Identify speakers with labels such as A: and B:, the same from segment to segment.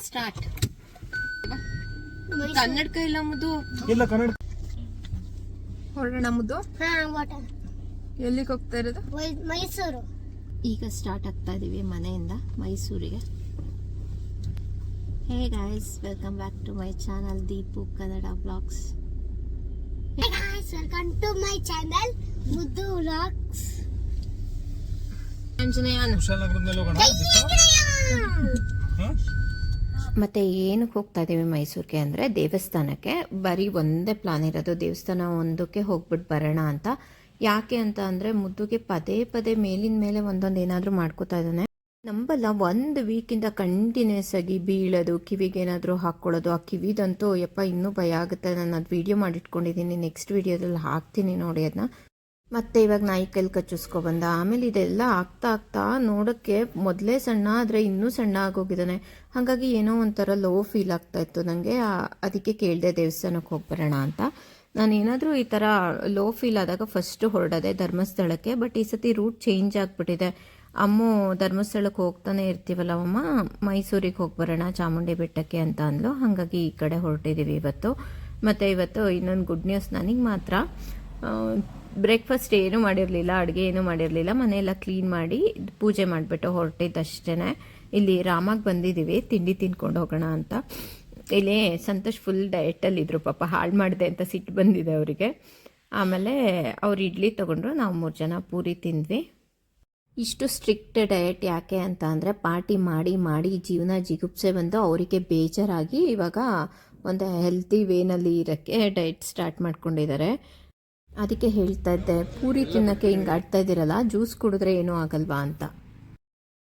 A: Start. ಕನ್ನಡಕ ಇಲ್ಲ ಮುದ್ದು.
B: ಇಲ್ಲ ಕನ್ನಡ.
A: ಹೊರಡೋಣ ಮುದ್ದು. ಎಲ್ಲಿಗೆ ಹೋಗ್ತಾ ಇರೋದು?
C: ಮೈಸೂರು.
A: ಈಗ ಸ್ಟಾರ್ಟ್ ಆಗ್ತಾ ಇದೀವಿ ಮನೆಯಿಂದ ಮೈಸೂರಿಗೆ. Hey guys, welcome back to my channel Deepu Kannada blogs.
C: Hey guys, welcome to my channel ಮುದ್ದು ವ್ಲಾಗ್ಸ್.
A: ಮತ್ತೆ ಏನಕ್ಕೆ ಹೋಗ್ತಾ ಇದ್ದೀವಿ ಮೈಸೂರಿಗೆ ಅಂದರೆ ದೇವಸ್ಥಾನಕ್ಕೆ. ಬರೀ ಒಂದೇ ಪ್ಲಾನ್ ಇರೋದು, ದೇವಸ್ಥಾನ ಒಂದಕ್ಕೆ ಹೋಗ್ಬಿಟ್ಟು ಬರೋಣ ಅಂತ. ಯಾಕೆ ಅಂತ ಅಂದರೆ ಮುದ್ದುಗೆ ಪದೇ ಪದೇ ಮೇಲಿನ ಮೇಲೆ ಒಂದೊಂದು ಏನಾದರೂ ಮಾಡ್ಕೋತಾ ಇದ್ದಾನೆ. ನಂಬಲ್ಲ, 1 ವೀಕಿಂದ ಕಂಟಿನ್ಯೂಸ್ ಆಗಿ ಬೀಳೋದು, ಕಿವಿಗೆ ಏನಾದರೂ ಹಾಕ್ಕೊಳ್ಳೋದು. ಆ ಕಿವಿದಂತೂ ಯಪ್ಪ ಇನ್ನೂ ಭಯ ಆಗುತ್ತೆ. ನಾನು ಅದು ವೀಡಿಯೋ ಮಾಡಿಟ್ಕೊಂಡಿದ್ದೀನಿ, ನೆಕ್ಸ್ಟ್ ವೀಡಿಯೋದಲ್ಲಿ ಹಾಕ್ತೀನಿ ನೋಡಿ ಅದನ್ನ. ಮತ್ತು ಇವಾಗ ನಾಯಿ ಕೈಲಿ ಕಚ್ಚಿಸ್ಕೊಬಂದ. ಆಮೇಲೆ ಇದೆಲ್ಲ ಆಗ್ತಾ ಆಗ್ತಾ ನೋಡೋಕ್ಕೆ ಮೊದಲೇ ಸಣ್ಣ ಆದರೆ ಇನ್ನೂ ಸಣ್ಣ ಆಗೋಗಿದ್ದಾನೆ. ಹಾಗಾಗಿ ಏನೋ ಒಂಥರ ಲೋ ಫೀಲ್ ಆಗ್ತಾ ಇತ್ತು ನನಗೆ. ಅದಕ್ಕೆ ಕೇಳಿದೆ ದೇವಸ್ಥಾನಕ್ಕೆ ಹೋಗ್ಬರೋಣ ಅಂತ. ನಾನೇನಾದರೂ ಈ ಥರ ಲೋ ಫೀಲ್ ಆದಾಗ ಫಸ್ಟು ಹೊರಡೋದೆ ಧರ್ಮಸ್ಥಳಕ್ಕೆ. ಬಟ್ ಈ ಸತಿ ರೂಟ್ ಚೇಂಜ್ ಆಗಿಬಿಟ್ಟಿದೆ. ಅಮ್ಮು ಧರ್ಮಸ್ಥಳಕ್ಕೆ ಹೋಗ್ತಾನೆ ಇರ್ತೀವಲ್ಲ ಅಮ್ಮ, ಮೈಸೂರಿಗೆ ಹೋಗಿ ಬರೋಣ ಚಾಮುಂಡಿ ಬೆಟ್ಟಕ್ಕೆ ಅಂತ ಅಂದ್ಲು. ಹಾಗಾಗಿ ಈ ಕಡೆ ಹೊರಟಿದ್ದೀವಿ ಇವತ್ತು. ಮತ್ತು ಇವತ್ತು ಇನ್ನೊಂದು ಗುಡ್ ನ್ಯೂಸ್ ನನಗೆ ಮಾತ್ರ. ಬ್ರೇಕ್ಫಾಸ್ಟ್ ಏನೂ ಮಾಡಿರಲಿಲ್ಲ, ಅಡುಗೆ ಏನೂ ಮಾಡಿರಲಿಲ್ಲ. ಮನೆಯೆಲ್ಲ ಕ್ಲೀನ್ ಮಾಡಿ ಪೂಜೆ ಮಾಡಿಬಿಟ್ಟು ಹೊರಟಿದ್ದಷ್ಟೇ. ಇಲ್ಲಿ ರಾಮಾಗೆ ಬಂದಿದ್ದೀವಿ ತಿಂಡಿ ತಿನ್ಕೊಂಡು ಹೋಗೋಣ ಅಂತ. ಇಲ್ಲಿ ಸಂತೋಷ್ ಫುಲ್ ಡಯಟಲ್ಲಿದ್ದರು, ಪಾಪ ಹಾಳು ಮಾಡಿದೆ ಅಂತ ಸಿಟ್ಟು ಬಂದಿದೆ ಅವರಿಗೆ. ಆಮೇಲೆ ಅವ್ರು ಇಡ್ಲಿ ತೊಗೊಂಡ್ರು, ನಾವು 3 ಜನ ಪೂರಿ ತಿಂದ್ವಿ. ಇಷ್ಟು ಸ್ಟ್ರಿಕ್ಟ್ ಡಯಟ್ ಯಾಕೆ ಅಂತ ಅಂದರೆ ಪಾರ್ಟಿ ಮಾಡಿ ಮಾಡಿ ಜೀವನ ಜಿಗುಪ್ಸೆ ಬಂದು ಅವರಿಗೆ ಬೇಜಾರಾಗಿ ಇವಾಗ ಒಂದು ಹೆಲ್ತಿ ವೇನಲ್ಲಿ ಇರೋಕ್ಕೆ ಡಯಟ್ ಸ್ಟಾರ್ಟ್ ಮಾಡ್ಕೊಂಡಿದ್ದಾರೆ. ಅದಕ್ಕೆ ಹೇಳ್ತಾ ಇದ್ದೆ, ಪೂರಿ ತಿನ್ನೋಕ್ಕೆ ಹಿಂಗೆ ಆಡ್ತಾ ಇದ್ದೀರಲ್ಲ, ಜ್ಯೂಸ್ ಕುಡಿದ್ರೆ ಏನೂ ಆಗಲ್ವಾ ಅಂತ.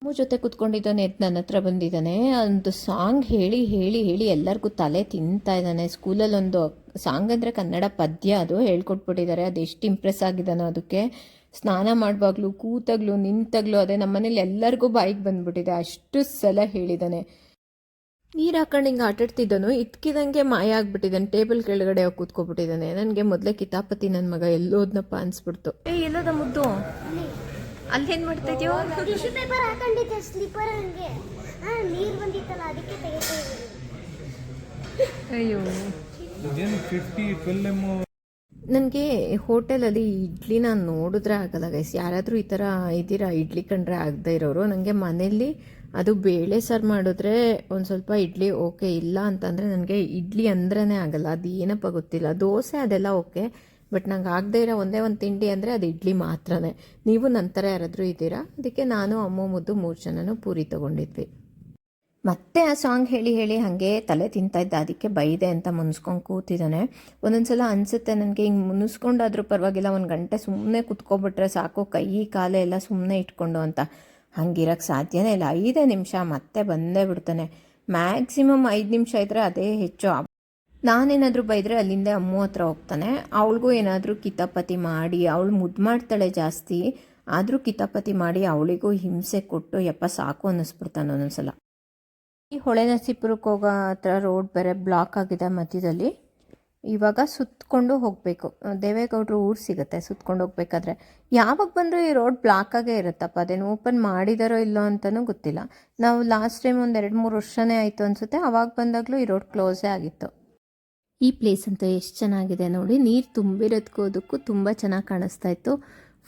A: ಅಮ್ಮ ಜೊತೆ ಕುತ್ಕೊಂಡಿದ್ದಾನೆ, ಎದ್ದು ನನ್ನ ಹತ್ರ ಬಂದಿದ್ದಾನೆ. ಒಂದು ಸಾಂಗ್ ಹೇಳಿ ಹೇಳಿ ಹೇಳಿ ಎಲ್ಲರಿಗೂ ತಲೆ ತಿಂತಾ ಇದ್ದಾನೆ. ಸ್ಕೂಲಲ್ಲಿ ಒಂದು ಸಾಂಗ್ ಅಂದರೆ ಕನ್ನಡ ಪದ್ಯ, ಅದು ಹೇಳ್ಕೊಟ್ಬಿಟ್ಟಿದ್ದಾರೆ. ಅದು ಎಷ್ಟು ಇಂಪ್ರೆಸ್ ಆಗಿದ್ದಾನೋ ಅದಕ್ಕೆ. ಸ್ನಾನ ಮಾಡುವಾಗಲೂ ಕೂತಾಗ್ಲೂ ನಿಂತಾಗ್ಲೂ ಅದೇ. ನಮ್ಮನೇಲಿ ಎಲ್ಲರಿಗೂ ಬಾಯಿಗೆ ಬಂದ್ಬಿಟ್ಟಿದೆ, ಅಷ್ಟು ಸಲ ಹೇಳಿದ್ದಾನೆ. ನೀರು ಹಾಕೊಂಡು ಹಿಂಗೆ ಆಟಾಡ್ತಿದ್ದಾನು, ಇಟ್ಕಿದಂಗೆ ಮಾಯ ಆಗ್ಬಿಟ್ಟಿದ್ದಾನೆ. ಟೇಬಲ್ ಕೆಳಗಡೆ ಹೋಗಿ ಕೂತ್ಕೊಬಿಟ್ಟಿದ್ದಾನೆ. ನನಗೆ ಮೊದಲೇ ಕಿತಾಪತಿ ನನ್ನ ಮಗ ಎಲ್ಲೋದ್ನಪ್ಪ ಅನ್ಸ್ಬಿಡ್ತು. ಎಲ್ಲೋದ ಮುದ್ದು? ಅಲ್ಲೇನು ಮಾಡ್ತಾ ಇದೆಯೋ?
C: ಟಿಶ್ಯೂ ಪೇಪರ್ ಹಾಕೊಂಡಿದ್ದೆ ಸ್ಲಿಪ್ಪರ್ ಹಂಗೆ. ನೀರು ಬಂದಿತ್ತಲ್ಲ ಅದಕ್ಕೆ ತೆಗೆತಾ ಇದ್ದೀನಿ.
A: ಅಯ್ಯೋ, ನನಗೆ ಹೋಟೆಲಲ್ಲಿ ಇಡ್ಲಿನ ನೋಡಿದ್ರೆ ಆಗಲ್ಲ ಗೈಸ್. ಯಾರಾದರೂ ಈ ಥರ ಇದ್ದೀರಾ ಇಡ್ಲಿ ಕಂಡ್ರೆ ಆಗದೆ ಇರೋರು? ನನಗೆ ಮನೆಯಲ್ಲಿ ಅದು ಬೇಳೆ ಸಾರು ಮಾಡಿದ್ರೆ ಒಂದು ಸ್ವಲ್ಪ ಇಡ್ಲಿ ಓಕೆ, ಇಲ್ಲ ಅಂತಂದರೆ ನನಗೆ ಇಡ್ಲಿ ಅಂದ್ರೇ ಆಗಲ್ಲ. ಅದು ಏನಪ್ಪ ಗೊತ್ತಿಲ್ಲ. ದೋಸೆ ಅದೆಲ್ಲ ಓಕೆ, ಬಟ್ ನಂಗೆ ಆಗದೆ ಇರೋ ಒಂದೇ ಒಂದು ತಿಂಡಿ ಅಂದರೆ ಅದು ಇಡ್ಲಿ ಮಾತ್ರನೇ. ನೀವು ನಂತರ ಯಾರಾದರೂ ಇದ್ದೀರಾ? ಅದಕ್ಕೆ ನಾನು ಅಮ್ಮ ಮುದ್ದು 3 ಜನನೂ ಪೂರಿ ತೊಗೊಂಡಿದ್ವಿ. ಮತ್ತೆ ಆ ಸಾಂಗ್ ಹೇಳಿ ಹೇಳಿ ಹಾಗೆ ತಲೆ ತಿಂತಾಯಿದ್ದ, ಅದಕ್ಕೆ ಬೈದೆ ಅಂತ ಮುನ್ಸ್ಕೊಂಡು ಕೂತಿದ್ದಾನೆ. ಒಂದೊಂದು ಸಲ ಅನಿಸುತ್ತೆ ನನಗೆ, ಹಿಂಗೆ ಮುನ್ಸ್ಕೊಂಡಾದ್ರೂ ಪರವಾಗಿಲ್ಲ, 1 ಗಂಟೆ ಸುಮ್ಮನೆ ಕುತ್ಕೊಬಿಟ್ರೆ ಸಾಕು, ಕೈ ಕಾಲೇ ಎಲ್ಲ ಸುಮ್ಮನೆ ಇಟ್ಕೊಂಡು ಅಂತ. ಹಂಗಿರೋಕ್ಕೆ ಸಾಧ್ಯನೇ ಇಲ್ಲ. 5 ನಿಮಿಷ ಮತ್ತೆ ಬಂದೇ ಬಿಡ್ತಾನೆ. ಮ್ಯಾಕ್ಸಿಮಮ್ 5 ನಿಮಿಷ ಇದ್ದರೆ ಅದೇ ಹೆಚ್ಚು. ನಾನೇನಾದರೂ ಬೈದರೆ ಅಲ್ಲಿಂದ ಅಮ್ಮು ಹತ್ರ ಹೋಗ್ತಾನೆ. ಅವಳಿಗೂ ಏನಾದರೂ ಕಿತಾಪತಿ ಮಾಡಿ, ಅವಳು ಮುದ್ದು ಮಾಡ್ತಾಳೆ ಜಾಸ್ತಿ, ಆದರೂ ಕಿತಾಪತಿ ಮಾಡಿ ಅವಳಿಗೂ ಹಿಂಸೆ ಕೊಟ್ಟು ಯಪ್ಪ ಸಾಕು ಅನ್ನಿಸ್ಬಿಡ್ತಾನೆ ಒಂದೊಂದ್ಸಲ. ಈ ಹೊಳೆನರಸೀಪುರಕ್ಕೆ ಹೋಗೋ ಹತ್ರ ರೋಡ್ ಬೇರೆ ಬ್ಲಾಕ್ ಆಗಿದೆ ಮಧ್ಯದಲ್ಲಿ. ಇವಾಗ ಸುತ್ತಕೊಂಡು ಹೋಗಬೇಕು. ದೇವೇಗೌಡರು ಊರು ಸಿಗುತ್ತೆ ಸುತ್ತಕೊಂಡು ಹೋಗ್ಬೇಕಾದ್ರೆ. ಯಾವಾಗ ಬಂದರೂ ಈ ರೋಡ್ ಬ್ಲಾಕ್ ಆಗೇ ಇರುತ್ತಪ್ಪ. ಅದೇನು ಓಪನ್ ಮಾಡಿದಾರೋ ಇಲ್ಲೋ ಅಂತಲೂ ಗೊತ್ತಿಲ್ಲ. ನಾವು ಲಾಸ್ಟ್ ಟೈಮ್ ಒಂದು 2-3 ವರ್ಷನೇ ಆಯಿತು ಅನಿಸುತ್ತೆ, ಆವಾಗ ಬಂದಾಗಲೂ ಈ ರೋಡ್ ಕ್ಲೋಸೇ ಆಗಿತ್ತು. ಈ ಪ್ಲೇಸ್ ಅಂತ ಎಷ್ಟು ಚೆನ್ನಾಗಿದೆ ನೋಡಿ. ನೀರು ತುಂಬಿರೋದಕ್ಕೂ ಅದಕ್ಕೂ ತುಂಬ ಚೆನ್ನಾಗಿ ಕಾಣಿಸ್ತಾ ಇತ್ತು.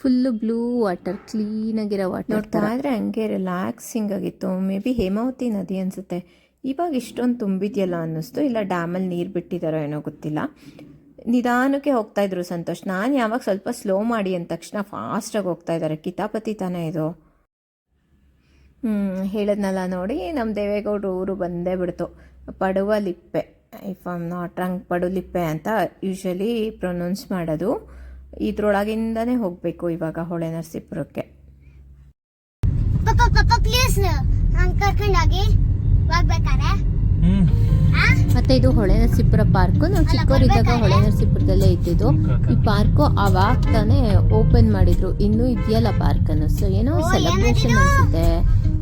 A: ಫುಲ್ಲು ಬ್ಲೂ ವಾಟರ್, ಕ್ಲೀನಾಗಿರೋ ವಾಟರ್ ನೋಡ್ತಾ ಇದ್ರೆ ಹಂಗೆ ರಿಲ್ಯಾಕ್ಸಿಂಗ್ ಆಗಿತ್ತು. ಮೇ ಬಿ ಹೇಮಾವತಿ ನದಿ ಅನಿಸುತ್ತೆ. ಇವಾಗ ಇಷ್ಟೊಂದು ತುಂಬಿದೆಯಲ್ಲ ಅನ್ನಿಸ್ತು. ಇಲ್ಲ ಡ್ಯಾಮಲ್ಲಿ ನೀರು ಬಿಟ್ಟಿದ್ದಾರೋ ಏನೋ ಗೊತ್ತಿಲ್ಲ. ನಿಧಾನಕ್ಕೆ ಹೋಗ್ತಾಯಿದ್ರು ಸಂತೋಷ್. ನಾನು ಯಾವಾಗ ಸ್ವಲ್ಪ ಸ್ಲೋ ಮಾಡಿ ಅಂದ ತಕ್ಷಣ ಫಾಸ್ಟಾಗಿ ಹೋಗ್ತಾ ಇದ್ದಾರೆ. ಕಿತಾಪತಿ ತಾನೇ ಇದು. ಹೇಳಿದ್ನಲ್ಲ ನೋಡಿ, ನಮ್ಮ ದೇವೇಗೌಡರು ಊರು ಬಂದೇ ಬಿಡ್ತು. Paduvalippe, if I am not wrong, Padulippe ಅಂತ ಯೂಶಲಿ ಪ್ರೊನೌನ್ಸ್ ಮಾಡೋದು. ಇದ್ರೊಳಗಿಂದನೇ ಹೋಗಬೇಕು ಇವಾಗ ಹೊಳೆನರಸೀಪುರಕ್ಕೆ.
C: ಪ್ಲೀಸ್ ಕರ್ಕೊಂಡೋಗಿ ಹೋಗ್ಬೇಕಾರೆ.
A: ಮತ್ತೆ ಇದು ಹೊಳೆನರಸೀಪುರ ಪಾರ್ಕು. ನಾವು ಚಿಕ್ಕವರಿದ್ದಾಗ ಹೊಳೆನರಸೀಪುರದಲ್ಲೇ ಇದ್ದಿದ್ದು. ಈ ಪಾರ್ಕು ಆವಾಗ ತಾನೇ ಓಪನ್ ಮಾಡಿದ್ರು. ಇನ್ನೂ ಇದೆಯಲ್ಲ ಪಾರ್ಕ್ ಅನ್ನಿಸ್ತು. ಏನೋ ಸೆಲೆಬ್ರೇಷನ್ ಅನಿಸುತ್ತೆ,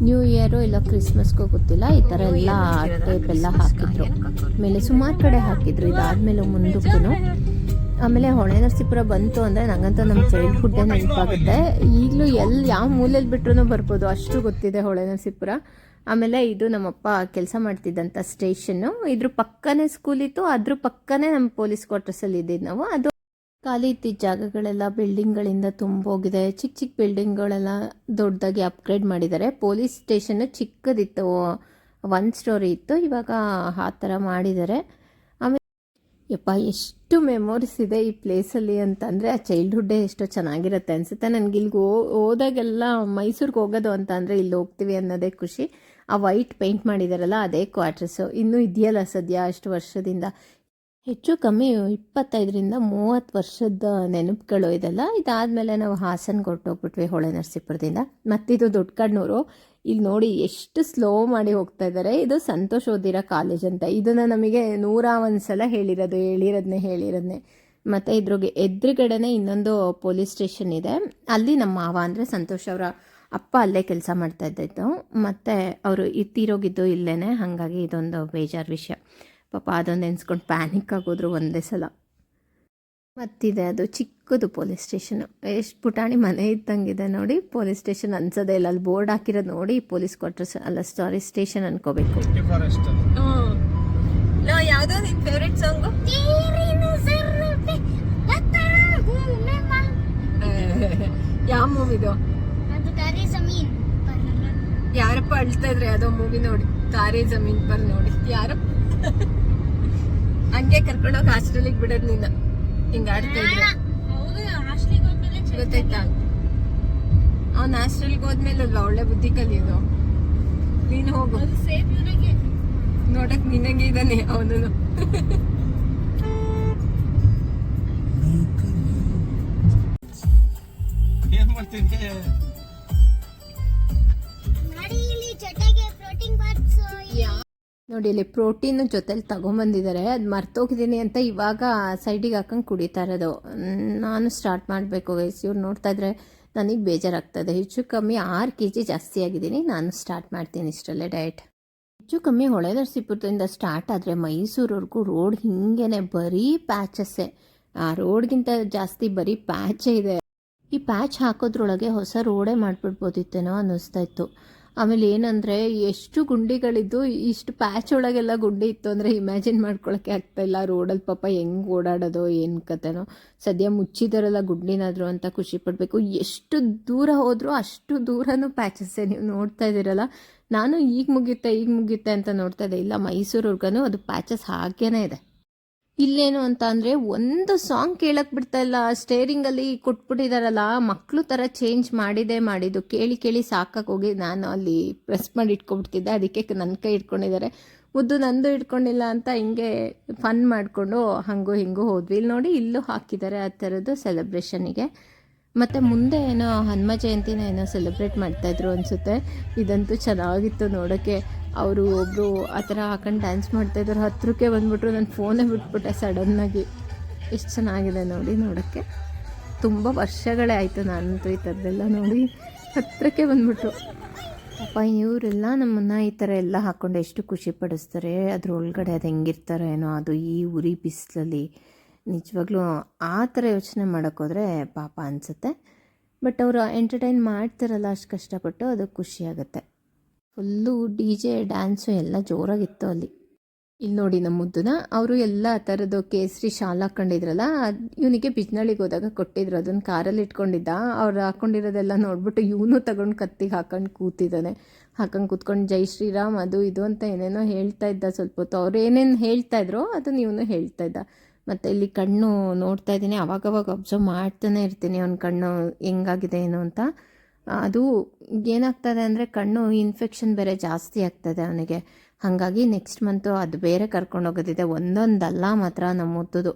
A: ನ್ಯೂ ಇಯರು ಇಲ್ಲ ಕ್ರಿಸ್ಮಸ್ಗೂ ಗೊತ್ತಿಲ್ಲ. ಈ ಥರ ಎಲ್ಲ ಟೇಪ್ ಎಲ್ಲ ಹಾಕಿದ್ರು. ಆಮೇಲೆ ಸುಮಾರು ಕಡೆ ಹಾಕಿದ್ರು. ಇದಾದ್ಮೇಲೆ ಮುಂದಕ್ಕೂ ಆಮೇಲೆ ಹೊಳೆನರಸೀಪುರ ಬಂತು ಅಂದರೆ ನಂಗಂತೂ ನಮ್ಮ ಚೈಲ್ಡ್ಹುಡ್ಡೇ ನೆನಪಾಗುತ್ತೆ. ಈಗಲೂ ಯಾವ ಮೂಲೆಯಲ್ಲಿ ಬಿಟ್ರೂ ಬರ್ಬೋದು, ಅಷ್ಟು ಗೊತ್ತಿದೆ ಹೊಳೆನರಸೀಪುರ. ಆಮೇಲೆ ಇದು ನಮ್ಮಪ್ಪ ಕೆಲಸ ಮಾಡ್ತಿದ್ದಂಥ ಸ್ಟೇಷನ್ನು. ಇದ್ರ ಪಕ್ಕನೇ ಸ್ಕೂಲ್ ಇತ್ತು, ಅದ್ರ ಪಕ್ಕನೇ ನಮ್ಮ ಪೊಲೀಸ್ ಕ್ವಾರ್ಟರ್ಸಲ್ಲಿ ಇದ್ದಿದ್ದು ನಾವು. ಅದು ಖಾಲಿ ಇದ್ದಿದ್ದ ಜಾಗಗಳೆಲ್ಲ ಬಿಲ್ಡಿಂಗ್ಗಳಿಂದ ತುಂಬೋಗಿದೆ. ಚಿಕ್ಕ ಚಿಕ್ಕ ಬಿಲ್ಡಿಂಗ್ಗಳೆಲ್ಲ ದೊಡ್ಡದಾಗಿ ಅಪ್ಗ್ರೇಡ್ ಮಾಡಿದ್ದಾರೆ. ಪೊಲೀಸ್ ಸ್ಟೇಷನ್ನು ಚಿಕ್ಕದಿತ್ತು, 1 ಸ್ಟೋರಿ ಇತ್ತು, ಇವಾಗ ಆ ಥರ ಮಾಡಿದ್ದಾರೆ. ಆಮೇಲೆ ಯಪ್ಪ ಎಷ್ಟು ಮೆಮೊರೀಸ್ ಇದೆ ಈ ಪ್ಲೇಸಲ್ಲಿ ಅಂತಂದರೆ, ಆ ಚೈಲ್ಡ್ಹುಡ್ಡೇ ಎಷ್ಟೋ ಚೆನ್ನಾಗಿರುತ್ತೆ ಅನಿಸುತ್ತೆ ನನಗೆ. ಇಲ್ಲಿಗೆ ಹೋದಾಗೆಲ್ಲ ಮೈಸೂರಿಗೆ ಹೋಗೋದು ಅಂತ ಅಂದರೆ ಇಲ್ಲಿ ಹೋಗ್ತೀವಿ ಅನ್ನೋದೇ ಖುಷಿ. ಆ ವೈಟ್ ಪೇಂಟ್ ಮಾಡಿದಾರಲ್ಲ ಅದೇ ಕ್ವಾರ್ಟರ್ಸು ಇನ್ನೂ ಇದೆಯಲ್ಲ ಸದ್ಯ, ಅಷ್ಟು ವರ್ಷದಿಂದ. ಹೆಚ್ಚು ಕಮ್ಮಿ 25ರಿಂದ 30 ವರ್ಷದ ನೆನಪುಗಳು ಇದೆಲ್ಲ. ಇದಾದಮೇಲೆ ನಾವು ಹಾಸನ್ಗೆ ಹೊರಟೋಗ್ಬಿಟ್ವಿ ಹೊಳೆ ನರಸೀಪುರದಿಂದ. ಮತ್ತಿದು ದೊಡ್ಡಕಣ್ಣೂರು. ಇಲ್ಲಿ ನೋಡಿ ಎಷ್ಟು ಸ್ಲೋ ಮಾಡಿ ಹೋಗ್ತಾ ಇದ್ದಾರೆ. ಇದು ಸಂತೋಷ್ ಓದಿರೋ ಕಾಲೇಜ್ ಅಂತ. ಇದನ್ನು ನಮಗೆ 101 ಸಲ ಹೇಳಿರೋದನ್ನೇ. ಮತ್ತು ಇದ್ರಿಗೆ ಎದುರುಗಡೆನೇ ಇನ್ನೊಂದು ಪೊಲೀಸ್ ಸ್ಟೇಷನ್ ಇದೆ. ಅಲ್ಲಿ ನಮ್ಮ ಮಾವ ಅಂದರೆ ಸಂತೋಷ್ ಅವರ ಅಪ್ಪ ಅಲ್ಲೇ ಕೆಲಸ ಮಾಡ್ತಾ ಇದ್ದಿದ್ದು. ಮತ್ತು ಅವರು ತೀರೋಗಿದ್ದು ಇಲ್ಲೇ. ಹಾಗಾಗಿ ಇದೊಂದು ಬೇಜಾರು ವಿಷಯ ಪಾಪ. ಅದೊಂದು ನೆನೆಸ್ಕೊಂಡು ಪ್ಯಾನಿಕ್ ಆಗೋದ್ರು ಒಂದೇ ಸಲ. ಮತ್ತಿದೆ ಅದು ಚಿಕ್ಕದು ಪೊಲೀಸ್ ಸ್ಟೇಷನು. ಎಷ್ಟು ಪುಟಾಣಿ ಮನೆ ಇದ್ದಂಗಿದೆ ನೋಡಿ. ಪೊಲೀಸ್ ಸ್ಟೇಷನ್ ಅನ್ಸೋದೇ ಇಲ್ಲ. ಅಲ್ಲಿ ಬೋರ್ಡ್ ಹಾಕಿರೋದು ನೋಡಿ ಪೊಲೀಸ್ ಕ್ವಾರ್ಟರ್ಸ್ ಅಲ್ಲ, ಸಾರಿ ಸ್ಟೇಷನ್ ಅನ್ಕೋಬೇಕು. ಯಾವುದೋ ನಿನ್ನ ಫೇವ್ರೆಟ್ ಸಾಂಗು? ಯಾವ ಮೂವಿದು? ಯಾರಪ್ಪ ಅಳ್ತಾ ಇದ್ರೆ ಯಾವುದೋ ಮೂವಿ ನೋಡಿ, ತಾರೇ ಜಮೀನ್ ಪರ್ ನೋಡಿ. ಯಾರು ಹಂಗೆ ಕರ್ಕೊಂಡೋಗಿ ಹಾಸ್ಟೆಲಿಗೆ ಬಿಡೋದು ನೀನು ಹಿಂಗೆ ಆಡ್ತಾ ಇದ್ರೆ ಗೊತ್ತಾಯ್ತಾ? ಅವ್ನು ಹಾಸ್ಟೆಲ್ಗೆ ಹೋದ್ಮೇಲೆ ಅಲ್ವಾ ಒಳ್ಳೆ ಬುದ್ಧಿ ಕಲಿಯೋದು. ನೀನು ಹೋಗು, ನೋಡಕ್ ನಿನಗೆ ಇದ್ದಾನೆ ಅವನು.
B: ಏನ್ ಮಾಡ್ತಿದ್ದೆ?
A: ನೋಡಿ ಇಲ್ಲಿ ಪ್ರೋಟೀನ್ ಜೊತೆಲಿ ತಗೊಂಬಂದಿದ್ದಾರೆ. ಅದು ಮರ್ತೋಗಿದ್ದೀನಿ ಅಂತ ಇವಾಗ ಸೈಡಿಗೆ ಹಾಕೊಂಡು ಕುಡಿತಾ ಇರೋದು. ನಾನು ಸ್ಟಾರ್ಟ್ ಮಾಡಬೇಕು ಗೈಸ್. ಇವ್ರು ನೋಡ್ತಾ ಇದ್ರೆ ನನಗೆ ಬೇಜಾರಾಗ್ತದೆ. ಹೆಚ್ಚು ಕಮ್ಮಿ 6 kg ಜಾಸ್ತಿ ಆಗಿದ್ದೀನಿ. ನಾನು ಸ್ಟಾರ್ಟ್ ಮಾಡ್ತೀನಿ ಇಷ್ಟರಲ್ಲೇ ಡಯಟ್. ಹೆಚ್ಚು ಕಮ್ಮಿ ಹೊಳೆ ನರಸೀಪುರದಿಂದ ಸ್ಟಾರ್ಟ್ ಆದರೆ ಮೈಸೂರವರೆಗೂ ರೋಡ್ ಹಿಂಗೇನೆ ಬರೀ ಪ್ಯಾಚಸ್ಸೇ. ಆ ರೋಡ್ಗಿಂತ ಜಾಸ್ತಿ ಬರೀ ಪ್ಯಾಚೇ ಇದೆ. ಈ ಪ್ಯಾಚ್ ಹಾಕೋದ್ರೊಳಗೆ ಹೊಸ ರೋಡೇ ಮಾಡಿಬಿಡ್ಬೋದಿತ್ತೇನೋ ಅನ್ನಿಸ್ತಾ ಇತ್ತು. ಆಮೇಲೆ ಏನಂದರೆ ಎಷ್ಟು ಗುಂಡಿಗಳಿದ್ದು, ಇಷ್ಟು ಪ್ಯಾಚ್ ಒಳಗೆಲ್ಲ ಗುಂಡಿ ಇತ್ತು ಅಂದರೆ ಇಮ್ಯಾಜಿನ್ ಮಾಡ್ಕೊಳಕ್ಕೆ ಆಗ್ತಾಯಿಲ್ಲ. ರೋಡಲ್ಲಿ ಪಾಪ ಹೆಂಗೆ ಓಡಾಡೋದು ಏನು ಕತೆನೋ. ಸದ್ಯ ಮುಚ್ಚಿದಾರಲ್ಲ ಗುಂಡಿನಾದ್ರು ಅಂತ ಖುಷಿ ಪಡಬೇಕು. ಎಷ್ಟು ದೂರ ಹೋದರೂ ಅಷ್ಟು ದೂರನೂ ಪ್ಯಾಚಸ್ಸೇ. ನೀವು ನೋಡ್ತಾ ಇದ್ದೀರಲ್ಲ, ನಾನು ಈಗ ಮುಗಿಯುತ್ತೆ ಅಂತ ನೋಡ್ತಾ ಇದ್ದೆ. ಇಲ್ಲ, ಮೈಸೂರಿಗೂ ಅದು ಪ್ಯಾಚಸ್ ಹಾಗೇನೇ ಇದೆ. ಇಲ್ಲೇನು ಅಂತ ಅಂದರೆ ಒಂದು ಸಾಂಗ್ ಕೇಳಕ್ಕೆ ಬಿಡ್ತಾ ಇಲ್ಲ. ಸ್ಟೇರಿಂಗಲ್ಲಿ ಕೊಟ್ಬಿಟ್ಟಿದಾರಲ್ಲ, ಮಕ್ಕಳು ಥರ ಚೇಂಜ್ ಮಾಡಿದ್ದು ಕೇಳಿ ಸಾಕಾಗಿ ಹೋಗಿ ನಾನು ಅಲ್ಲಿ ಪ್ರೆಸ್ ಮಾಡಿ ಇಟ್ಕೊಬಿಡ್ತಿದ್ದೆ. ಅದಕ್ಕೆ ನನ್ನ ಕೈ ಇಟ್ಕೊಂಡಿದ್ದಾರೆ. ಮುದ್ದು ನಂದು ಇಟ್ಕೊಂಡಿಲ್ಲ ಅಂತ ಹಿಂಗೆ ಫನ್ ಮಾಡಿಕೊಂಡು ಹಂಗೂ ಹಿಂಗೂ ಹೋದ್ವಿ. ಇಲ್ಲಿ ನೋಡಿ, ಇಲ್ಲೂ ಹಾಕಿದ್ದಾರೆ ಆ ಥರದ್ದು ಸೆಲೆಬ್ರೇಷನಿಗೆ. ಮತ್ತು ಮುಂದೆ ಏನೋ ಹನುಮ ಜಯಂತಿನ ಏನೋ ಸೆಲೆಬ್ರೇಟ್ ಮಾಡ್ತಾಯಿದ್ರು ಅನಿಸುತ್ತೆ. ಇದಂತೂ ಚೆನ್ನಾಗಿತ್ತು ನೋಡೋಕ್ಕೆ. ಅವರು ಒಬ್ಬರು ಆ ಥರ ಹಾಕೊಂಡು ಡ್ಯಾನ್ಸ್ ಮಾಡ್ತಾಯಿದ್ರು. ಹತ್ರಕ್ಕೆ ಬಂದ್ಬಿಟ್ರು. ನಾನು ಫೋನೇ ಬಿಟ್ಬಿಟ್ಟೆ ಸಡನ್ನಾಗಿ. ಎಷ್ಟು ಚೆನ್ನಾಗಿದೆ ನೋಡಿ ನೋಡೋಕ್ಕೆ. ತುಂಬ ವರ್ಷಗಳೇ ಆಯಿತು ನಾನಂತೂ ಈ ಥರದ್ದೆಲ್ಲ ನೋಡಿ. ಹತ್ರಕ್ಕೆ ಬಂದ್ಬಿಟ್ರು. ಪಾಪ ಇವರೆಲ್ಲ ನಮ್ಮನ್ನು ಈ ಥರ ಎಲ್ಲ ಹಾಕ್ಕೊಂಡು ಎಷ್ಟು ಖುಷಿ ಪಡಿಸ್ತಾರೆ. ಅದ್ರೊಳಗಡೆ ಅದು ಹೆಂಗಿರ್ತಾರೆ ಏನೋ, ಅದು ಈ ಉರಿ ಬಿಸಿಲಲ್ಲಿ. ನಿಜವಾಗ್ಲೂ ಆ ಥರ ಯೋಚನೆ ಮಾಡೋಕ್ಕೋದ್ರೆ ಪಾಪ ಅನಿಸುತ್ತೆ. ಬಟ್ ಅವರು ಎಂಟರ್ಟೈನ್ ಮಾಡ್ತಾರಲ್ಲ ಅಷ್ಟು ಕಷ್ಟಪಟ್ಟು, ಅದು ಖುಷಿಯಾಗುತ್ತೆ. ಫುಲ್ಲು DJ ಡ್ಯಾನ್ಸು ಎಲ್ಲ ಜೋರಾಗಿತ್ತು ಅಲ್ಲಿ. ಇಲ್ಲಿ ನೋಡಿ ನಮ್ಮ ಮುದ್ದನ ಅವರು ಎಲ್ಲ ಥರದ್ದು ಕೇಸರಿ ಶಾಲ್ ಹಾಕ್ಕೊಂಡಿದ್ರಲ್ಲ, ಇವನಿಗೆ ಬಿಜ್ನಳ್ಳಿಗೆ ಹೋದಾಗ ಕೊಟ್ಟಿದ್ರು. ಅದನ್ನು ಕಾರಲ್ಲಿ ಇಟ್ಕೊಂಡಿದ್ದ. ಅವ್ರು ಹಾಕ್ಕೊಂಡಿರೋದೆಲ್ಲ ನೋಡ್ಬಿಟ್ಟು ಇವನು ತಗೊಂಡು ಕತ್ತಿಗೆ ಹಾಕೊಂಡು ಕೂತಿದ್ದಾನೆ. ಹಾಕೊಂಡು ಕೂತ್ಕೊಂಡು ಜೈ ಶ್ರೀರಾಮ್ ಅದು ಇದು ಅಂತ ಏನೇನೋ ಹೇಳ್ತಾ ಇದ್ದ. ಸ್ವಲ್ಪ ಹೊತ್ತು ಅವ್ರು ಏನೇನು ಹೇಳ್ತಾ ಇದ್ರು ಅದನ್ನು ಇವನು ಹೇಳ್ತಾ ಇದ್ದ. ಮತ್ತು ಇಲ್ಲಿ ಕಣ್ಣು ನೋಡ್ತಾ ಇದ್ದೀನಿ, ಅವಾಗವಾಗ ಅಬ್ಸರ್ವ್ ಮಾಡ್ತಾನೆ ಇರ್ತೀನಿ ಅವ್ನ ಕಣ್ಣು ಹೆಂಗಾಗಿದೆ ಏನು ಅಂತ. ಅದು ಏನಾಗ್ತದೆ ಅಂದರೆ ಕಣ್ಣು ಇನ್ಫೆಕ್ಷನ್ ಬೇರೆ ಜಾಸ್ತಿ ಆಗ್ತದೆ ಅವನಿಗೆ. ಹಾಗಾಗಿ ನೆಕ್ಸ್ಟ್ ಮಂತು ಅದು ಬೇರೆ ಕರ್ಕೊಂಡು ಹೋಗೋದಿದೆ. ಒಂದೊಂದಲ್ಲ ಮಾತ್ರ ನಮ್ಮ ಮುತ್ತದು.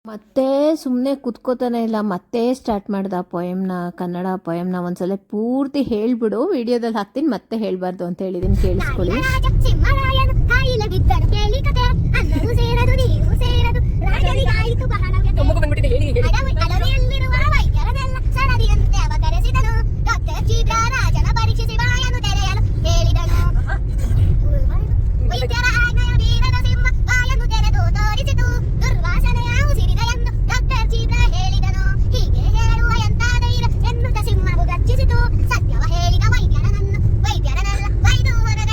A: ಮತ್ತೆ ಸುಮ್ಮನೆ ಕುತ್ಕೋತಾನೆ ಇಲ್ಲ. ಮತ್ತೆ ಸ್ಟಾರ್ಟ್ ಮಾಡ್ದ ಪೊಯಮ್ನ, ಕನ್ನಡ ಪೊಯಮ್ನ. ಒಂದ್ಸಲ ಪೂರ್ತಿ ಹೇಳ್ಬಿಡು, ವಿಡಿಯೋದಲ್ಲಿ ಹಾಕ್ತೀನಿ, ಮತ್ತೆ ಹೇಳಬಾರ್ದು ಅಂತ ಹೇಳಿದ್ದೀನಿ, ಕೇಳಿಸ್ಕೊಳ್ಳಿ.
C: ಸತ್ಯವ ಹೇಳಿದ ವೈದ್ಯರನನ್ನು ವೈದ್ಯರನಲ್ಲ ವೈದೂರನ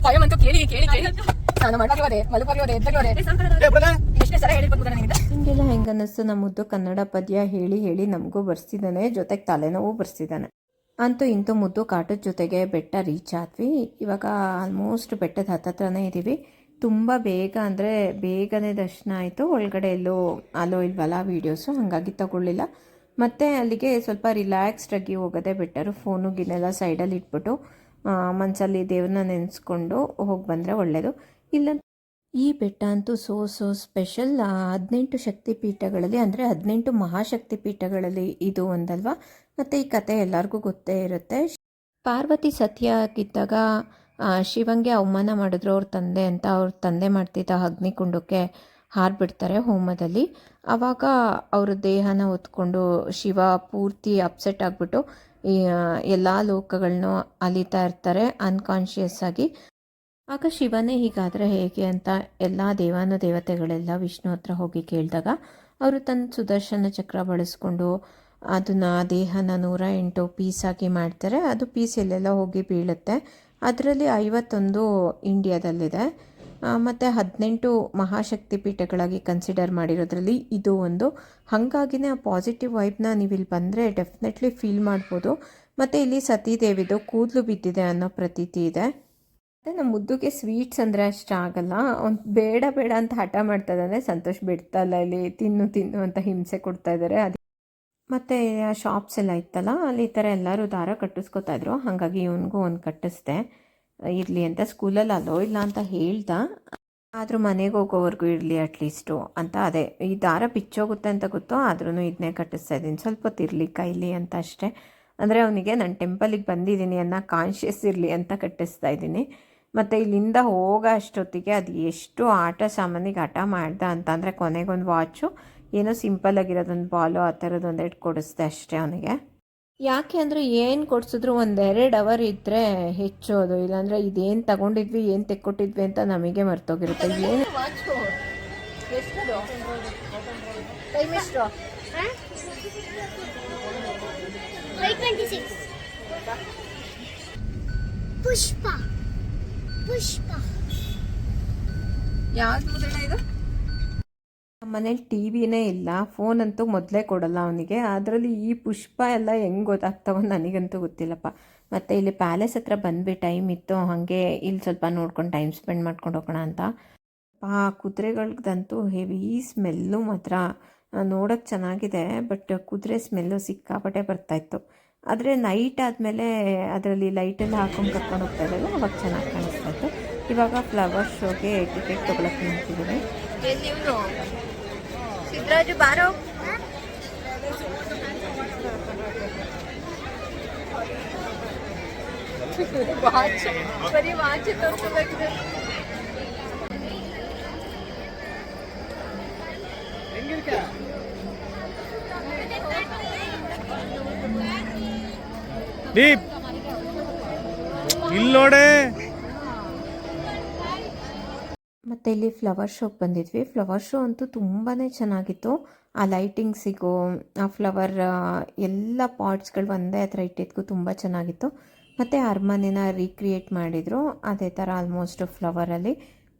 B: ಪೊಯಮ್ ಅಂತೂ ಕೇಳಿ ಕೇಳಿ ಕೇಳಿ ಸ್ನಾನ ಮಾಡುವಾಗ ಹೋದೆ, ಮಲಗುವಾಗ ಹೋದೆ, ಎದ್ದಾಗ ಹೋದೆ, ಎಷ್ಟೇ ಸಲ ಹೇಳಿರ್ಬೋದು ನನಗೆ.
A: ಹಿಂಗೆಲ್ಲ ಹೆಂಗೆ ಅನ್ನಿಸ್ತು, ನಮ್ಮ ಮುದ್ದು ಕನ್ನಡ ಪದ್ಯ ಹೇಳಿ ಹೇಳಿ ನಮಗೂ ಬರ್ಸಿದ್ದಾನೆ, ಜೊತೆಗೆ ತಲೆನೋವು ಬರ್ಸಿದ್ದಾನೆ. ಅಂತೂ ಇಂತೂ ಮುದ್ದು ಕಾಟದ ಜೊತೆಗೆ ಬೆಟ್ಟ ರೀಚ್ ಆದ್ವಿ. ಇವಾಗ ಆಲ್ಮೋಸ್ಟ್ ಬೆಟ್ಟದ ಹತ್ತತ್ರನೇ ಇದ್ದೀವಿ. ತುಂಬ ಬೇಗ ಅಂದರೆ ಬೇಗನೆ ದರ್ಶನ ಆಯಿತು. ಒಳಗಡೆ ಎಲ್ಲೋ ಅಲ್ಲೋ ಇಲ್ವಲ್ಲ ವೀಡಿಯೋಸು, ಹಾಗಾಗಿ ತಗೊಳ್ಳಿಲ್ಲ. ಮತ್ತು ಅಲ್ಲಿಗೆ ಸ್ವಲ್ಪ ರಿಲ್ಯಾಕ್ಸ್ಡಾಗಿ ಹೋಗೋದೇ ಬೆಟರು. ಫೋನು ಗಿನ್ನೆಲ್ಲ ಸೈಡಲ್ಲಿ ಇಟ್ಬಿಟ್ಟು ಮನಸ್ಸಲ್ಲಿ ದೇವ್ರನ್ನ ನೆನೆಸ್ಕೊಂಡು ಹೋಗಿ ಬಂದರೆ ಒಳ್ಳೆಯದು. ಇಲ್ಲ ಈ ಬೆಟ್ಟ ಅಂತೂ ಸೋ ಸ್ಪೆಷಲ್. 18 ಶಕ್ತಿಪೀಠಗಳಲ್ಲಿ ಅಂದರೆ 18 ಮಹಾಶಕ್ತಿ ಪೀಠಗಳಲ್ಲಿ ಇದು ಒಂದಲ್ವಾ. ಮತ್ತು ಈ ಕತೆ ಎಲ್ಲರಿಗೂ ಗೊತ್ತೇ ಇರುತ್ತೆ. ಪಾರ್ವತಿ ಸತಿಯಾಗಿದ್ದಾಗ ಶಿವಂಗೆ ಅವಮಾನ ಮಾಡಿದ್ರು ಅವ್ರ ತಂದೆ ಅಂತ. ಅವ್ರ ತಂದೆ ಮಾಡ್ತಿದ್ದ ಅಗ್ನಿಕುಂಡಕ್ಕೆ ಹಾರಿಬಿಡ್ತಾರೆ ಹೋಮದಲ್ಲಿ. ಆವಾಗ ಅವ್ರ ದೇಹನ ಹೊತ್ಕೊಂಡು ಶಿವ ಪೂರ್ತಿ ಅಪ್ಸೆಟ್ ಆಗಿಬಿಟ್ಟು ಈ ಎಲ್ಲ ಲೋಕಗಳನ್ನೂ ಅಲಿತಾ ಇರ್ತಾರೆ ಅನ್ಕಾನ್ಷಿಯಸ್ ಆಗಿ. ಆಗ ಶಿವನೇ ಹೀಗಾದರೆ ಹೇಗೆ ಅಂತ ಎಲ್ಲ ದೇವತೆಗಳೆಲ್ಲ ವಿಷ್ಣು ಹತ್ರ ಹೋಗಿ ಕೇಳಿದಾಗ ಅವರು ತನ್ನ ಸುದರ್ಶನ ಚಕ್ರ ಬಳಸ್ಕೊಂಡು ಅದನ್ನು ದೇಹನ 108 ಪೀಸಾಗಿ ಮಾಡ್ತಾರೆ. ಅದು ಪೀಸ್ ಎಲ್ಲೆಲ್ಲ ಹೋಗಿ ಬೀಳುತ್ತೆ. ಅದರಲ್ಲಿ 51 ಇಂಡಿಯಾದಲ್ಲಿದೆ. ಮತ್ತು 18 ಮಹಾಶಕ್ತಿ ಪೀಠಗಳಾಗಿ ಕನ್ಸಿಡರ್ ಮಾಡಿರೋದ್ರಲ್ಲಿ ಇದು ಒಂದು. ಹಾಗಾಗಿನೇ ಆ ಪಾಸಿಟಿವ್ ವೈಬ್ನ ನೀವು ಇಲ್ಲಿ ಬಂದರೆ ಡೆಫಿನೆಟ್ಲಿ ಫೀಲ್ ಮಾಡ್ಬೋದು. ಮತ್ತು ಇಲ್ಲಿ ಸತೀದೇವಿದು ಕೂದಲು ಬಿದ್ದಿದೆ ಅನ್ನೋ ಪ್ರತೀತಿ ಇದೆ. ಮತ್ತು ನಮ್ಮ ಮುದ್ದುಗೆ ಸ್ವೀಟ್ಸ್ ಅಂದರೆ ಅಷ್ಟು ಆಗಲ್ಲ. ಅವ್ನು ಬೇಡ ಬೇಡ ಅಂತ ಹಠ ಮಾಡ್ತಾ ಇದ್ದಾನೆ. ಸಂತೋಷ್ ಬಿಡ್ತಲ್ಲ, ಇಲ್ಲಿ ತಿನ್ನು ಅಂತ ಹಿಂಸೆ ಕೊಡ್ತಾ ಇದ್ದಾರೆ. ಮತ್ತು ಶಾಪ್ಸ್ ಎಲ್ಲ ಇತ್ತಲ್ಲ, ಅಲ್ಲಿ ಈ ಥರ ಎಲ್ಲರೂ ದಾರ ಕಟ್ಟಿಸ್ಕೊತಾಯಿದ್ರು. ಹಾಗಾಗಿ ಇವನಿಗೂ ಒಂದು ಕಟ್ಟಿಸ್ದೆ ಇರಲಿ ಅಂತ. ಸ್ಕೂಲಲ್ಲಿ ಅಲ್ಲೋ ಇಲ್ಲ ಅಂತ ಹೇಳ್ದ, ಆದರೂ ಮನೆಗೆ ಹೋಗೋವರೆಗೂ ಇರಲಿ ಅಟ್ಲೀಸ್ಟು ಅಂತ. ಅದೇ ಈ ದಾರ ಬಿಚ್ಚೋಗುತ್ತೆ ಅಂತ ಗೊತ್ತು, ಆದ್ರೂ ಇದನ್ನೇ ಕಟ್ಟಿಸ್ತಾ ಇದ್ದೀನಿ, ಸ್ವಲ್ಪ ಹೊತ್ತಿರಲಿ ಕೈಲಿ ಅಂತ ಅಷ್ಟೇ. ಅಂದರೆ ಅವನಿಗೆ ನಾನು ಟೆಂಪಲಿಗೆ ಬಂದಿದ್ದೀನಿ ಅನ್ನೋ ಕಾನ್ಷಿಯಸ್ ಇರಲಿ ಅಂತ ಕಟ್ಟಿಸ್ತಾ ಇದ್ದೀನಿ. ಮತ್ತು ಇಲ್ಲಿಂದ ಹೋಗೋ ಅಷ್ಟೊತ್ತಿಗೆ ಅದು ಎಷ್ಟು ಆಟ ಸಾಮಾನಿಗೆ ಹಠ ಮಾಡ್ದ ಅಂತ ಅಂದರೆ, ಕೊನೆಗೊಂದು ವಾಚು ಏನೋ ಸಿಂಪಲ್ ಆಗಿರೋದೊಂದು ಬಾಲು ಆ ಥರದ್ದು ಒಂದೆರಡು ಕೊಡಿಸ್ದೆ ಅಷ್ಟೇ ಅವನಿಗೆ. ಯಾಕೆ ಅಂದರೆ ಏನು ಕೊಡಿಸಿದ್ರು 1-2 ಅವರ್ ಇದ್ದರೆ ಹೆಚ್ಚೋದು. ಇಲ್ಲಾಂದರೆ ಇದೇನು ತಗೊಂಡಿದ್ವಿ ಏನು ತೆಕ್ಕೊಟ್ಟಿದ್ವಿ ಅಂತ ನಮಗೆ ಮರ್ತೋಗಿರುತ್ತೆ. ಏನು
C: ಪುಷ್ಪ ಪುಷ್ಪ
B: ಯಾವ್ದು ಇದು?
A: ಮನೇಲಿ ಟಿ ವಿನೇ ಇಲ್ಲ, ಫೋನ್ ಅಂತೂ ಮೊದಲೇ ಕೊಡಲ್ಲ ಅವನಿಗೆ. ಅದರಲ್ಲಿ ಈ ಪುಷ್ಪ ಎಲ್ಲ ಹೆಂಗೆ ಗೊತ್ತಾಗ್ತಾವೋ ನನಗಂತೂ ಗೊತ್ತಿಲ್ಲಪ್ಪ. ಮತ್ತು ಇಲ್ಲಿ ಪ್ಯಾಲೇಸ್ ಹತ್ರ ಬಂದ್ವಿ, ಟೈಮ್ ಇತ್ತು, ಹಾಗೆ ಇಲ್ಲಿ ಸ್ವಲ್ಪ ನೋಡ್ಕೊಂಡು ಟೈಮ್ ಸ್ಪೆಂಡ್ ಮಾಡ್ಕೊಂಡು ಹೋಗೋಣ ಅಂತ. ಆ ಕುದುರೆಗಳ್ದಂತೂ ಹೆವಿ ಸ್ಮೆಲ್ಲು ಮಾತ್ರ ನೋಡೋಕ್ಕೆ ಚೆನ್ನಾಗಿದೆ, ಬಟ್ ಕುದುರೆ ಸ್ಮೆಲ್ಲು ಸಿಕ್ಕಾಪಟ್ಟೆ ಬರ್ತಾಯಿತ್ತು. ಆದರೆ ನೈಟ್ ಆದಮೇಲೆ ಅದರಲ್ಲಿ ಲೈಟೆಲ್ಲ ಹಾಕೊಂಡು ಕರ್ಕೊಂಡು ಹೋಗ್ತಾ ಇದ್ದಲ್ಲ, ಅವಾಗ ಚೆನ್ನಾಗಿ ಕಾಣಿಸ್ತಾ ಇತ್ತು. ಇವಾಗ ಫ್ಲವರ್ ಶೋಗೆ ಟಿಕೆಟ್ ತೊಗೊಳಕ್ಕೆ ನಿಂತಿದ್ದೀನಿ.
B: ಸಿದ್ರಾಜು ಬಾರೋ. ಬರೀ ವಾಚ್ ತೋರಿಸಬೇಕಿದೆ.
D: ದೀಪ್ ಇಲ್ಲಿ ನೋಡೆ.
A: ಮತ್ತು ಇಲ್ಲಿ ಫ್ಲವರ್ ಶೋಗೆ ಬಂದಿದ್ವಿ. ಫ್ಲವರ್ ಶೋ ಅಂತೂ ತುಂಬಾ ಚೆನ್ನಾಗಿತ್ತು. ಆ ಲೈಟಿಂಗ್ಸಿಗೂ ಆ ಫ್ಲವರ್ ಎಲ್ಲ ಪಾಟ್ಸ್ಗಳು ಒಂದೇ ಹತ್ರ ಇಟ್ಟಿದ್ದಕ್ಕೂ ತುಂಬ ಚೆನ್ನಾಗಿತ್ತು. ಮತ್ತು ಅರಮನೆನ ರೀಕ್ರಿಯೇಟ್ ಮಾಡಿದರು ಅದೇ ಥರ ಆಲ್ಮೋಸ್ಟ್ ಫ್ಲವರಲ್ಲಿ.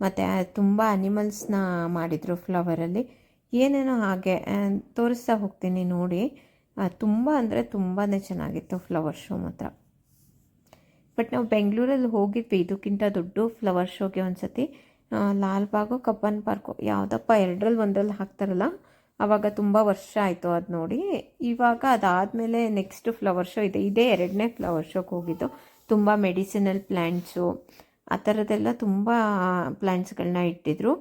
A: ಮತ್ತು ತುಂಬ ಅನಿಮಲ್ಸ್ನ ಮಾಡಿದರು ಫ್ಲವರಲ್ಲಿ. ಏನೇನೋ ಹಾಗೆ ತೋರಿಸ್ತಾ ಹೋಗ್ತೀನಿ ನೋಡಿ. ತುಂಬ ಅಂದರೆ ತುಂಬಾ ಚೆನ್ನಾಗಿತ್ತು ಫ್ಲವರ್ ಶೋ ಮಾತ್ರ. ಬಟ್ ನಾವು ಬೆಂಗಳೂರಲ್ಲಿ ಹೋಗಿದ್ವಿ ಇದಕ್ಕಿಂತ ದೊಡ್ಡ ಫ್ಲವರ್ ಶೋಗೆ ಒಂದು ಸತಿ. ಲಾಲ್ಬಾಗು ಕಬ್ಬನ್ ಪಾರ್ಕು ಯಾವುದಪ್ಪ ಎರಡರಲ್ಲಿ ಒಂದರಲ್ಲಿ ಹಾಕ್ತಾರಲ್ಲ, ಆವಾಗ ತುಂಬ ವರ್ಷ ಆಯಿತು ಅದು ನೋಡಿ. ಇವಾಗ ಅದಾದಮೇಲೆ ನೆಕ್ಸ್ಟ್ ಫ್ಲವರ್ ಶೋ ಇದೆ, ಇದೇ 2ನೇ ಫ್ಲವರ್ ಶೋಗೆ ಹೋಗಿದ್ದು. ತುಂಬ ಮೆಡಿಸಿನಲ್ ಪ್ಲ್ಯಾಂಟ್ಸು ಆ ಥರದ್ದೆಲ್ಲ ತುಂಬ ಪ್ಲ್ಯಾಂಟ್ಸ್ಗಳನ್ನ ಇಟ್ಟಿದ್ರು.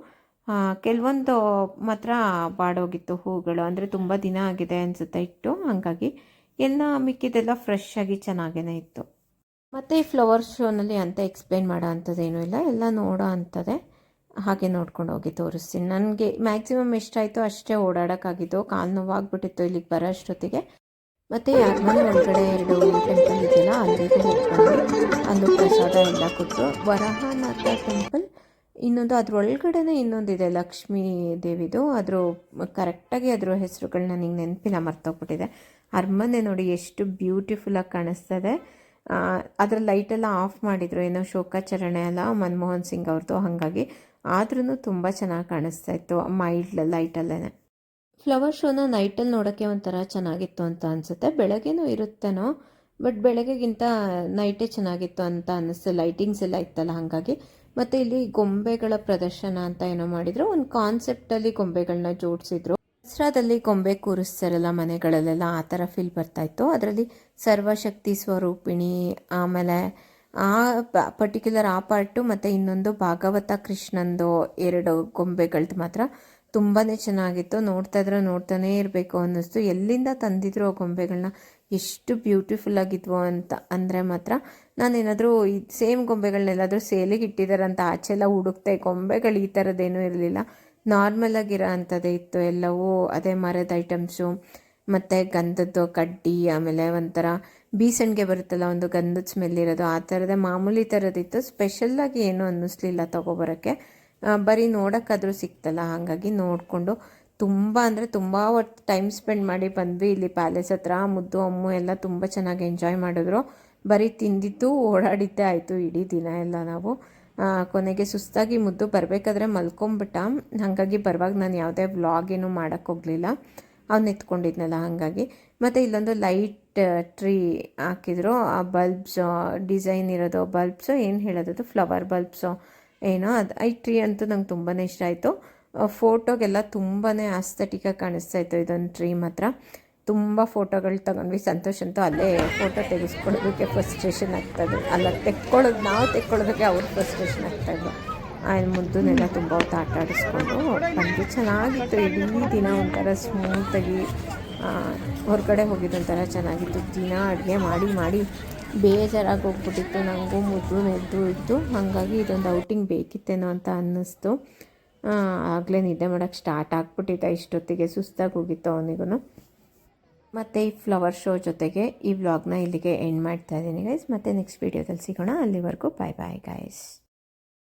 A: ಕೆಲವೊಂದು ಮಾತ್ರ ಬಾಡೋಗಿತ್ತು ಹೂಗಳು, ಅಂದರೆ ತುಂಬ ದಿನ ಆಗಿದೆ ಅನಿಸುತ್ತೆ ಇಟ್ಟು, ಹಾಗಾಗಿ ಎಲ್ಲ ಮಿಕ್ಕಿದೆಲ್ಲ ಫ್ರೆಶ್ ಆಗಿ ಚೆನ್ನಾಗೇ ಇತ್ತು. ಮತ್ತು ಈ ಫ್ಲವರ್ ಶೋನಲ್ಲಿ ಅಂತ ಎಕ್ಸ್ಪ್ಲೇನ್ ಮಾಡೋ ಅಂಥದ್ದೇನೂ ಇಲ್ಲ, ಎಲ್ಲ ನೋಡೋ ಅಂಥದ್ದೇ. ಹಾಗೆ ನೋಡ್ಕೊಂಡು ಹೋಗಿ ತೋರಿಸ್ತೀನಿ. ನನಗೆ ಮ್ಯಾಕ್ಸಿಮಮ್ ಎಷ್ಟಾಯಿತು ಅಷ್ಟೇ ಓಡಾಡೋಕ್ಕಾಗಿದ್ದು, ಕಾಲು ನೋವಾಗ್ಬಿಟ್ಟಿತ್ತು ಇಲ್ಲಿಗೆ ಬರೋ ಅಷ್ಟೊತ್ತಿಗೆ. ಮತ್ತು ಅರಮನೆ ಒಳಗಡೆ 2 ಟೆಂಪಲ್ ಇದೆಯಲ್ಲ, ಅಲ್ಲಿಗೂ ಹೋಗ್ಕೊಂಡು ಅಲ್ಲೂ ಪ್ರಸಾದ ಎಲ್ಲ ಕೊಟ್ಟರು. ವರಹಾನಾಥ ಟೆಂಪಲ್ ಇನ್ನೊಂದು, ಅದ್ರೊಳಗಡೆ ಇನ್ನೊಂದಿದೆ ಲಕ್ಷ್ಮೀ ದೇವಿದು. ಅದ್ರ ಕರೆಕ್ಟಾಗಿ ಅದ್ರ ಹೆಸರುಗಳು ನನಗೆ ನೆನಪಿಲ್ಲ, ಮರ್ತೋಗ್ಬಿಟ್ಟಿದೆ. ಅರಮನೆ ನೋಡಿ ಎಷ್ಟು ಬ್ಯೂಟಿಫುಲ್ಲಾಗಿ ಕಾಣಿಸ್ತದೆ. ಅದರ ಲೈಟೆಲ್ಲ ಆಫ್ ಮಾಡಿದರು, ಏನೋ ಶೋಕಾಚರಣೆ ಅಲ್ಲ ಮನಮೋಹನ್ ಸಿಂಗ್ ಅವ್ರದ್ದು, ಹಾಗಾಗಿ ಆದ್ರೂ ತುಂಬ ಚೆನ್ನಾಗಿ ಕಾಣಿಸ್ತಾ ಇತ್ತು ಮೈಲ್ಡ್ ಲೈಟಲ್ಲೇ. ಫ್ಲವರ್ ಶೋನ ನೈಟಲ್ಲಿ ನೋಡೋಕ್ಕೆ ಒಂಥರ ಚೆನ್ನಾಗಿತ್ತು ಅಂತ ಅನಿಸುತ್ತೆ. ಬೆಳಗ್ಗೆನೂ ಇರುತ್ತೇನೋ, ಬಟ್ ಬೆಳಗ್ಗೆಗಿಂತ ನೈಟೇ ಚೆನ್ನಾಗಿತ್ತು ಅಂತ ಅನ್ನಿಸ್ತು. ಲೈಟಿಂಗ್ಸ್ ಎಲ್ಲ ಇತ್ತಲ್ಲ ಹಾಗಾಗಿ. ಮತ್ತು ಇಲ್ಲಿ ಗೊಂಬೆಗಳ ಪ್ರದರ್ಶನ ಅಂತ ಏನೋ ಮಾಡಿದರು, ಒಂದು ಕಾನ್ಸೆಪ್ಟಲ್ಲಿ ಗೊಂಬೆಗಳನ್ನ ಜೋಡಿಸಿದ್ರು. ದಸರಾದಲ್ಲಿ ಗೊಂಬೆ ಕೂರಿಸ್ತಾರಲ್ಲ ಮನೆಗಳಲ್ಲೆಲ್ಲ, ಆ ಥರ ಫೀಲ್ ಬರ್ತಾಯಿತ್ತು. ಅದರಲ್ಲಿ ಸರ್ವಶಕ್ತಿ ಸ್ವರೂಪಿಣಿ, ಆಮೇಲೆ ಆ ಪರ್ಟಿಕ್ಯುಲರ್ ಆ ಪಾರ್ಟು ಮತ್ತು ಇನ್ನೊಂದು ಭಾಗವತ ಕೃಷ್ಣಂದು 2 ಗೊಂಬೆಗಳ್ದು ಮಾತ್ರ ತುಂಬಾ ಚೆನ್ನಾಗಿತ್ತು. ನೋಡ್ತಾ ಇದ್ರೆ ನೋಡ್ತಾನೇ ಇರಬೇಕು ಅನ್ನಿಸ್ತು. ಎಲ್ಲಿಂದ ತಂದಿದ್ರು ಆ ಗೊಂಬೆಗಳನ್ನ, ಎಷ್ಟು ಬ್ಯೂಟಿಫುಲ್ ಆಗಿದ್ವು ಅಂತ ಅಂದರೆ ಮಾತ್ರ. ನಾನೇನಾದರೂ ಈ ಸೇಮ್ ಗೊಂಬೆಗಳನ್ನೆಲ್ಲಾದರೂ ಸೇಲಿಗೆ ಇಟ್ಟಿದ್ದಾರಂತ ಆಚೆಲ್ಲ ಹುಡುಕ್ತೆ, ಗೊಂಬೆಗಳು ಈ ಥರದ್ದೇನೂ ಇರಲಿಲ್ಲ, ನಾರ್ಮಲಾಗಿರೋ ಅಂಥದ್ದೇ ಇತ್ತು ಎಲ್ಲವೂ. ಅದೇ ಮರದ ಐಟಮ್ಸು ಮತ್ತು ಗಂಧದ್ದು ಕಡ್ಡಿ, ಆಮೇಲೆ ಒಂಥರ ಬೀಸಣಿಗೆ ಬರುತ್ತಲ್ಲ ಒಂದು ಗಂಧದ ಸ್ಮೆಲ್ ಇರೋದು, ಆ ಥರದೇ ಮಾಮೂಲಿ ಥರದಿತ್ತು. ಸ್ಪೆಷಲ್ಲಾಗಿ ಏನೂ ಅನ್ನಿಸ್ಲಿಲ್ಲ ತೊಗೊಬರೋಕ್ಕೆ, ಬರೀ ನೋಡೋಕ್ಕಾದರೂ ಸಿಕ್ತಲ್ಲ, ಹಾಗಾಗಿ ನೋಡಿಕೊಂಡು ತುಂಬ ಅಂದರೆ ತುಂಬ ಹೊತ್ತು ಟೈಮ್ ಸ್ಪೆಂಡ್ ಮಾಡಿ ಬಂದ್ವಿ ಇಲ್ಲಿ ಪ್ಯಾಲೇಸ್ ಹತ್ರ. ಮುದ್ದು ಅಮ್ಮು ಎಲ್ಲ ತುಂಬ ಚೆನ್ನಾಗಿ ಎಂಜಾಯ್ ಮಾಡಿದ್ರು. ಬರೀ ತಿಂದಿದ್ದು ಓಡಾಡಿದ್ದೇ ಆಯಿತು ಇಡೀ ದಿನ ಎಲ್ಲ ನಾವು. ಕೊನೆಗೆ ಸುಸ್ತಾಗಿ ಮುದ್ದು ಬರಬೇಕಾದ್ರೆ ಮಲ್ಕೊಂಬಿಟ್ಟ, ಹಾಗಾಗಿ ಬರುವಾಗ ನಾನು ಯಾವುದೇ ವ್ಲಾಗ್ ಏನೂ ಮಾಡೋಕ್ಕೋಗಲಿಲ್ಲ, ಅವ್ನು ಎತ್ಕೊಂಡಿದ್ನಲ್ಲ ಹಾಗಾಗಿ. ಮತ್ತು ಇಲ್ಲೊಂದು ಲೈಟ್ ಟ್ರೀ ಹಾಕಿದ್ರು, ಆ ಬಲ್ಬ್ಸು ಡಿಸೈನ್ ಇರೋದು ಬಲ್ಬ್ಸು, ಏನು ಹೇಳೋದು ಫ್ಲವರ್ ಬಲ್ಬ್ಸು ಏನೋ ಅದು. ಈ ಟ್ರೀ ಅಂತೂ ನಂಗೆ ತುಂಬಾ ಇಷ್ಟ ಆಯಿತು. ಫೋಟೋಗೆಲ್ಲ ತುಂಬಾ ಆಸ್ಥೆಟಿಕಾಗಿ ಕಾಣಿಸ್ತಾ ಇತ್ತು ಇದೊಂದು ಟ್ರೀ ಮಾತ್ರ. ತುಂಬ ಫೋಟೋಗಳು ತಗೊಂಡ್ವಿ. ಸಂತೋಷ ಅಂತೂ ಅಲ್ಲೇ ಫೋಟೋ ತೆಗೆಸ್ಕೊಳ್ಳೋದಕ್ಕೆ ಫ್ರಸ್ಟ್ರೇಷನ್ ಆಗ್ತಾಯಿದ್ರು, ಅಲ್ಲ ನಾವು ತೆಕ್ಕೊಳ್ಳೋದಕ್ಕೆ ಅವ್ರು ಫ್ರಸ್ಟ್ರೇಷನ್ ಆಗ್ತಾಯಿದ್ರು. ಮುದ್ದನ್ನೆಲ್ಲ ತುಂಬ ಹೊತ್ತು ಆಟ ಆಡಿಸ್ಕೊಂಡು ಬಂದು ಚೆನ್ನಾಗಿತ್ತು ಇಡೀ ದಿನ. ಒಂಥರ ಸ್ಮೂತಾಗಿ ಹೊರಗಡೆ ಹೋಗಿದ್ದೊಂಥರ ಚೆನ್ನಾಗಿತ್ತು. ದಿನ ಅಡುಗೆ ಮಾಡಿ ಮಾಡಿ ಬೇಜಾರಾಗಿ ಹೋಗ್ಬಿಟ್ಟಿತ್ತು ನನಗೂ, ಮುದ್ದು ಇದ್ದು. ಹಾಗಾಗಿ ಇದೊಂದು ಔಟಿಂಗ್ ಬೇಕಿತ್ತೇನೋ ಅಂತ ಅನ್ನಿಸ್ತು. ಆಗಲೇ ನಿದ್ದೆ ಮಾಡೋಕ್ಕೆ ಸ್ಟಾರ್ಟ್ ಆಗಿಬಿಟ್ಟಿದ್ದ, ಇಷ್ಟೊತ್ತಿಗೆ ಸುಸ್ತಾಗಿ ಹೋಗಿತ್ತು ಅವನಿಗೂ. ಮತ್ತು ಈ ಫ್ಲವರ್ ಶೋ ಜೊತೆಗೆ ಈ ವ್ಲಾಗ್ನ ಇಲ್ಲಿಗೆ ಎಂಡ್ ಮಾಡ್ತಾ ಇದ್ದೀನಿ ಗೈಸ್. ಮತ್ತು ನೆಕ್ಸ್ಟ್ ವೀಡಿಯೋದಲ್ಲಿ ಸಿಗೋಣ. ಅಲ್ಲಿವರೆಗೂ ಬಾಯ್ ಬಾಯ್ ಗೈಸ್.